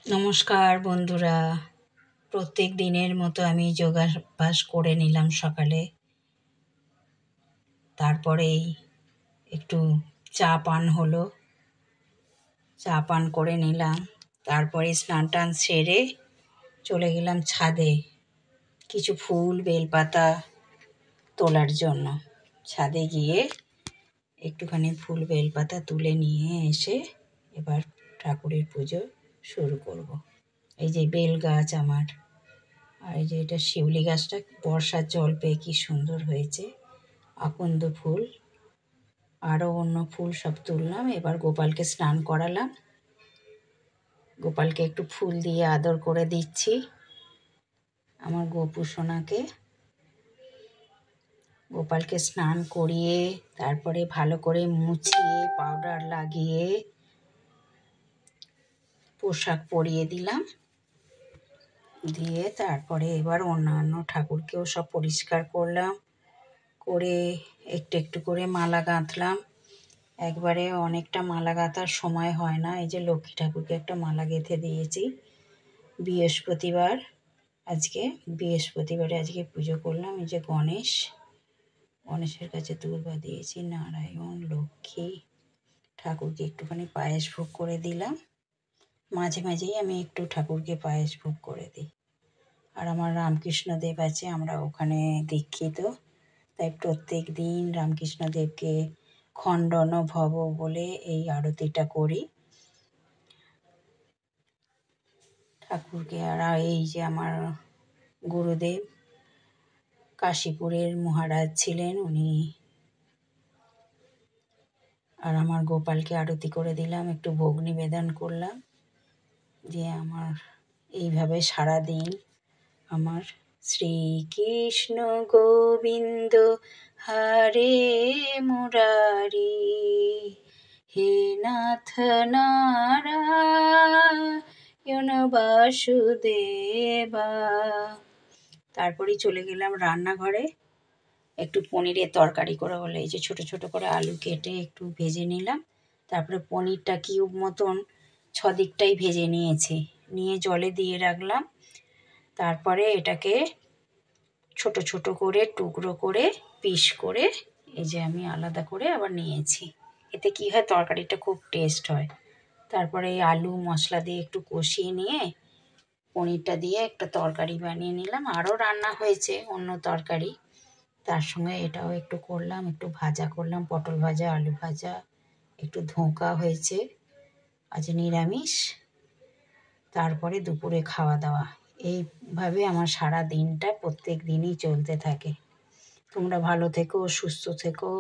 নমস্কার বন্ধুরা। প্রত্যেক দিনের মতো আমি যোগাভ্যাস করে নিলাম সকালে। তারপরেই একটু চা পান হলো, চা পান করে নিলাম। তারপরে স্নান টান সেরে চলে গেলাম ছাদে কিছু ফুল বেলপাতা তোলার জন্য। ছাদে গিয়ে একটুখানি ফুল বেলপাতা তুলে নিয়ে এসে এবার ঠাকুরের পুজো শুরু করব। এই যে বেল গাছ আমার, আর এই যে এটা শিউলি গাছটা বর্ষার জল পেয়ে কি সুন্দর হয়েছে। আকন্দ ফুল, আরও অন্য ফুল সব তুললাম। এবার গোপালকে স্নান করালাম। গোপালকে একটু ফুল দিয়ে আদর করে দিচ্ছি। আমার গোপু সোনাকে, গোপালকে স্নান করিয়ে তারপরে ভালো করে মুছিয়ে পাউডার লাগিয়ে পোশাক পরিয়ে দিলাম। দিয়ে তারপরে এবার অন্যান্য ঠাকুরকেও সব পরিষ্কার করলাম, করে একটু একটু করে মালা গাঁথলাম। একবারে অনেকটা মালা গাঁথার সময় হয় না। এই যে লক্ষ্মী ঠাকুরকে একটা মালা গেঁথে দিয়েছি। বৃহস্পতিবারে আজকে পুজো করলাম। এই যে গণেশের কাছে দুর্বা দিয়েছি, নারায়ণ, লক্ষ্মী ঠাকুরকে একটুখানি পায়েস ভোগ করে দিলাম। মাঝে মাঝেই আমি একটু ঠাকুরকে পায়েস ভোগ করে দিই। আর আমার রামকৃষ্ণদেব আছে, আমরা ওখানে দীক্ষিত, তাই প্রত্যেক দিন রামকৃষ্ণদেবকে খণ্ডন ভব বলে এই আরতিটা করি ঠাকুরকে। আর এই যে আমার গুরুদেব কাশীপুরের মহারাজ ছিলেন উনি। আর আমার গোপালকে আরতি করে দিলাম, একটু ভোগ নিবেদন করলাম। দিয়ে আমার এইভাবে সারাদিন আমার শ্রীকৃষ্ণ গোবিন্দ হরে মুরারি, হে নাথ নারায়ণ বাসুদেবা। তারপরেই চলে গেলাম রান্নাঘরে। একটু পনিরের তরকারি করে হলে এই যে ছোট ছোট করে আলু কেটে একটু ভেজে নিলাম। তারপরে পনিরটা কিউব মতন ছদিকটাই ভেজে নিয়েছি, নিয়ে জলে দিয়ে রাখলাম। তারপরে এটাকে ছোট ছোট করে টুকরো করে পিস করে এই যে আমি আলাদা করে আবার নিয়েছি। এতে কি হয়, তরকারিটা খুব টেস্ট হয়। তারপরে এই আলু মশলা দিয়ে একটু কষিয়ে নিয়ে পনিরটা দিয়ে একটা তরকারি বানিয়ে নিলাম। আরও রান্না হয়েছে অন্য তরকারি, তার সঙ্গে এটাও একটু করলাম, একটু ভাজা করলাম, পটল ভাজা, আলু ভাজা, একটু ধোঁকা হয়েছে, আজ নিরামিষ। তারপরে দুপুরে খাওয়া দাওয়া। এইভাবে আমার সারা দিনটা প্রত্যেক দিনই চলতে থাকে। তোমরা ভালো থেকো, সুস্থ থেকো,